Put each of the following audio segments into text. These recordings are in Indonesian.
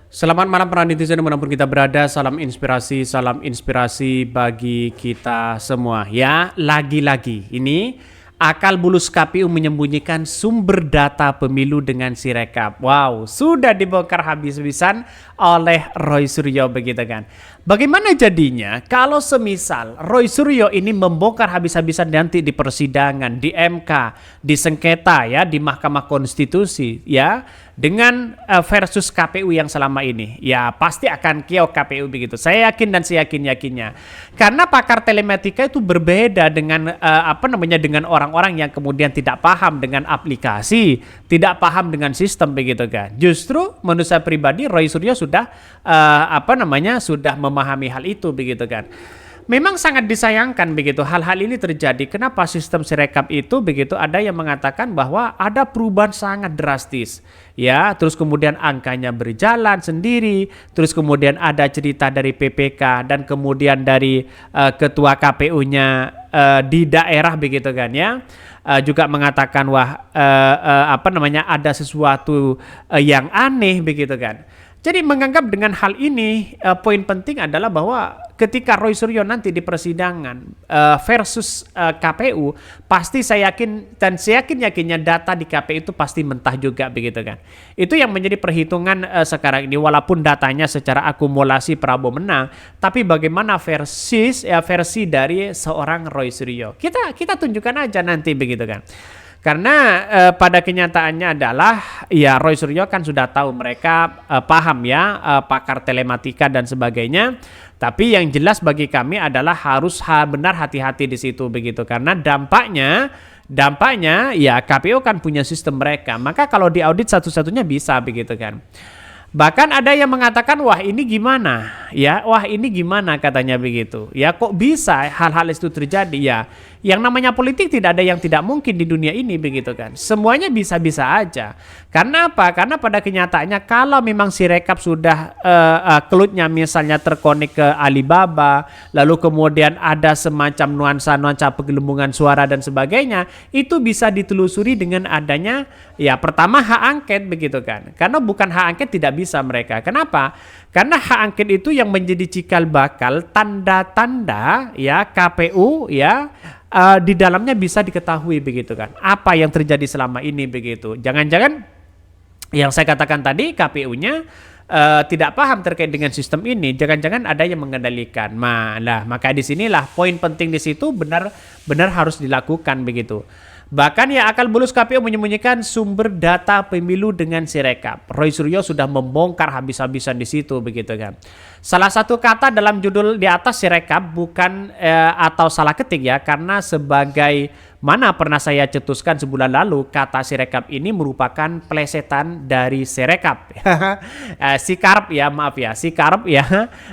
Selamat malam para netizen dimanapun kita berada, salam inspirasi bagi kita semua. Ya, lagi-lagi ini akal bulus KPU menyembunyikan sumber data pemilu dengan Sirekap. Wow, sudah dibongkar habis-habisan oleh Roy Suryo begitu kan. Bagaimana jadinya kalau semisal Roy Suryo ini membongkar habis-habisan nanti di persidangan, di MK, di sengketa ya, di Mahkamah Konstitusi ya, dengan versus KPU yang selama ini. Ya, pasti akan keok KPU begitu. Saya yakin dan saya yakin-yakinnya. Karena pakar telematika itu berbeda dengan dengan orang-orang yang kemudian tidak paham dengan aplikasi, tidak paham dengan sistem begitu kan. Justru menurut saya pribadi Roy Suryo sudah sudah memahami hal itu begitu kan. Memang sangat disayangkan begitu hal-hal ini terjadi. Kenapa sistem Sirekap itu begitu, ada yang mengatakan bahwa ada perubahan sangat drastis. Ya, terus kemudian angkanya berjalan sendiri, terus kemudian ada cerita dari PPK dan kemudian dari ketua KPU-nya di daerah begitu kan ya. Juga mengatakan ada sesuatu yang aneh begitu kan. Jadi menganggap dengan hal ini poin penting adalah bahwa ketika Roy Suryo nanti di persidangan versus KPU, pasti saya yakin dan saya yakinnya data di KPU itu pasti mentah juga begitu kan. Itu yang menjadi perhitungan sekarang ini, walaupun datanya secara akumulasi Prabowo menang, tapi bagaimana versi dari seorang Roy Suryo. Kita tunjukkan aja nanti begitu kan. Karena pada kenyataannya adalah ya Roy Suryo kan sudah tahu mereka paham ya pakar telematika dan sebagainya. Tapi yang jelas bagi kami adalah harus benar hati-hati di situ begitu, karena dampaknya ya KPU kan punya sistem mereka. Maka kalau diaudit satu-satunya bisa begitu kan. Bahkan ada yang mengatakan wah ini gimana katanya begitu. Ya kok bisa hal-hal itu terjadi ya. Yang namanya politik tidak ada yang tidak mungkin di dunia ini begitu kan. Semuanya bisa-bisa aja. Karena apa? Karena pada kenyataannya kalau memang Sirekap sudah klutnya misalnya terkonek ke Alibaba, lalu kemudian ada semacam nuansa-nuansa penggelembungan suara dan sebagainya, itu bisa ditelusuri dengan adanya ya pertama hak angket begitu kan. Karena bukan hak angket tidak bisa mereka. Kenapa? Karena hak angket itu yang menjadi cikal bakal tanda-tanda ya KPU ya di dalamnya bisa diketahui begitu kan. Apa yang terjadi selama ini begitu. Jangan-jangan yang saya katakan tadi KPU-nya tidak paham terkait dengan sistem ini. Jangan-jangan ada yang mengendalikan. Maka disinilah poin penting di situ benar-benar harus dilakukan begitu. Bahkan ya akal bulus KPU menyembunyikan sumber data pemilu dengan Sirekap. Roy Suryo sudah membongkar habis-habisan di situ begitu kan. Salah satu kata dalam judul di atas Sirekap bukan atau salah ketik ya, karena sebagai mana pernah saya cetuskan sebulan lalu, kata Sirekap ini merupakan plesetan dari Sirekap. Sikarep ya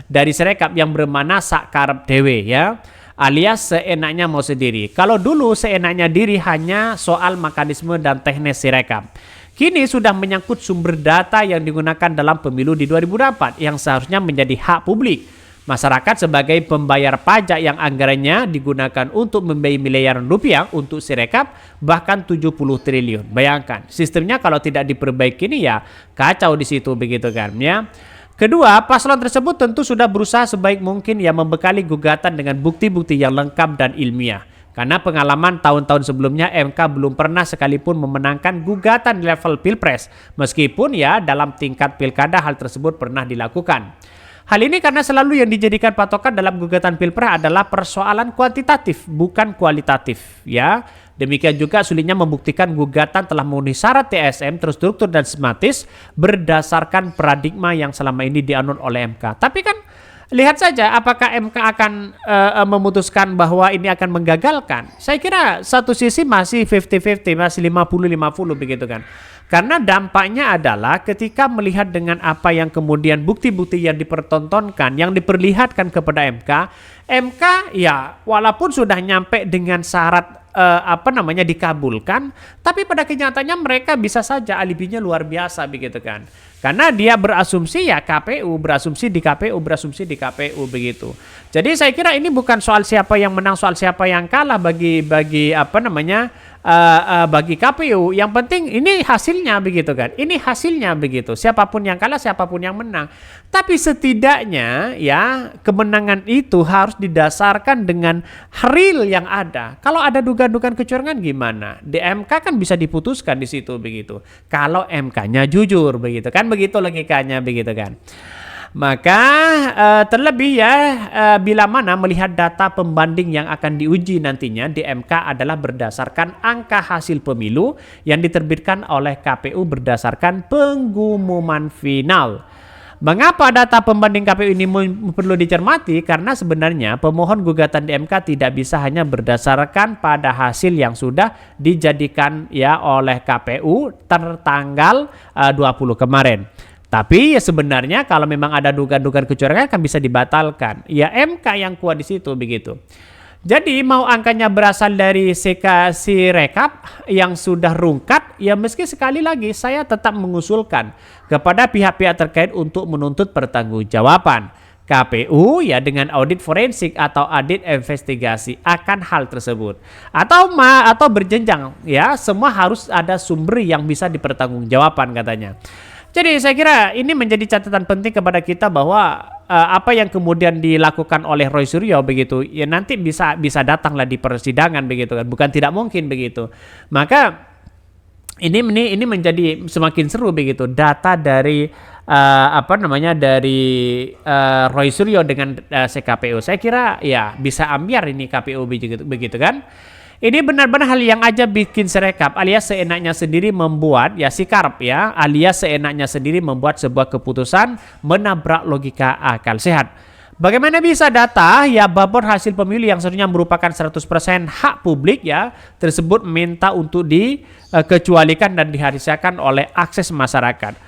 dari Sirekap yang bermana sakarep dewe ya. Alias seenaknya mau sendiri. Kalau dulu seenaknya diri hanya soal mekanisme dan teknis Sirekap. Kini sudah menyangkut sumber data yang digunakan dalam pemilu di 2004 yang seharusnya menjadi hak publik. Masyarakat sebagai pembayar pajak yang anggarannya digunakan untuk membiayai miliaran rupiah untuk Sirekap bahkan 70 triliun. Bayangkan, sistemnya kalau tidak diperbaiki ini ya kacau di situ begitu kan ya. Kedua, paslon tersebut tentu sudah berusaha sebaik mungkin ya membekali gugatan dengan bukti-bukti yang lengkap dan ilmiah. Karena pengalaman tahun-tahun sebelumnya MK belum pernah sekalipun memenangkan gugatan di level Pilpres. Meskipun ya dalam tingkat pilkada hal tersebut pernah dilakukan. Hal ini karena selalu yang dijadikan patokan dalam gugatan Pilpres adalah persoalan kuantitatif bukan kualitatif ya. Demikian juga sulitnya membuktikan gugatan telah memenuhi syarat TSM terstruktur dan sistematis berdasarkan paradigma yang selama ini dianut oleh MK. Tapi kan lihat saja apakah MK akan memutuskan bahwa ini akan menggagalkan. Saya kira satu sisi masih 50-50, masih 50-50 begitu kan. Karena dampaknya adalah ketika melihat dengan apa yang kemudian bukti-bukti yang dipertontonkan, yang diperlihatkan kepada MK ya walaupun sudah nyampe dengan syarat dikabulkan, tapi pada kenyataannya mereka bisa saja alibinya luar biasa begitu kan. Karena dia berasumsi ya berasumsi di KPU begitu. Jadi saya kira ini bukan soal siapa yang menang, soal siapa yang kalah bagi bagi KPU. Yang penting ini hasilnya begitu kan. Ini hasilnya begitu. Siapapun yang kalah, siapapun yang menang. Tapi setidaknya ya kemenangan itu harus didasarkan dengan real yang ada. Kalau ada dugaan-dugaan kecurangan gimana? Di MK kan bisa diputuskan di situ begitu. Kalau MK-nya jujur begitu kan, begitu logikanya begitu kan. Maka terlebih ya bila mana melihat data pembanding yang akan diuji nantinya di MK adalah berdasarkan angka hasil pemilu yang diterbitkan oleh KPU berdasarkan pengumuman final. Mengapa data pembanding KPU ini perlu dicermati? Karena sebenarnya pemohon gugatan di MK tidak bisa hanya berdasarkan pada hasil yang sudah dijadikan ya oleh KPU tertanggal 20 kemarin. Tapi ya sebenarnya kalau memang ada dugaan-dugaan kecurangan kan bisa dibatalkan. Ya MK yang kuat di situ begitu. Jadi mau angkanya berasal dari Sirekap yang sudah rungkat, ya meski sekali lagi saya tetap mengusulkan kepada pihak-pihak terkait untuk menuntut pertanggungjawaban KPU ya dengan audit forensik atau audit investigasi akan hal tersebut. Atau berjenjang ya, semua harus ada sumber yang bisa dipertanggungjawabkan katanya. Jadi saya kira ini menjadi catatan penting kepada kita bahwa apa yang kemudian dilakukan oleh Roy Suryo begitu ya nanti bisa datanglah di persidangan begitu kan, bukan tidak mungkin begitu. Maka ini menjadi semakin seru begitu data dari dari Roy Suryo dengan CKPU. Saya kira ya bisa ambiar ini KPU begitu kan. Ini benar-benar hal yang aja bikin Sirekap alias seenaknya sendiri membuat ya Sikarp ya alias seenaknya sendiri membuat sebuah keputusan menabrak logika akal sehat. Bagaimana bisa data ya babor hasil pemilu yang seharusnya merupakan 100% hak publik ya tersebut minta untuk dikecualikan dan diharuskan oleh akses masyarakat.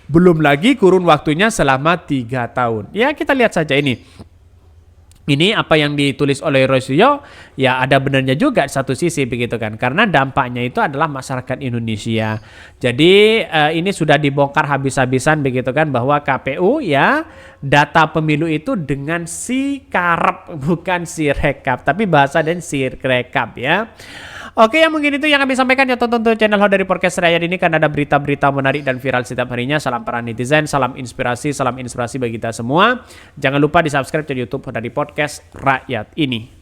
Belum lagi kurun waktunya selama 3 tahun. Ya kita lihat saja ini. Ini apa yang ditulis oleh Roy Suryo ya ada benarnya juga di satu sisi begitu kan, karena dampaknya itu adalah masyarakat Indonesia. Jadi ini sudah dibongkar habis-habisan begitu kan bahwa KPU ya data pemilu itu dengan Sikarp bukan Sirekap, tapi bahasa dan Sirekap ya. Oke, yang mungkin itu yang kami sampaikan ya, tonton channel Hot dari Podcast Rakyat ini kan ada berita-berita menarik dan viral setiap harinya. Salam para netizen, salam inspirasi bagi kita semua. Jangan lupa di subscribe channel YouTube Hot dari Podcast Rakyat ini.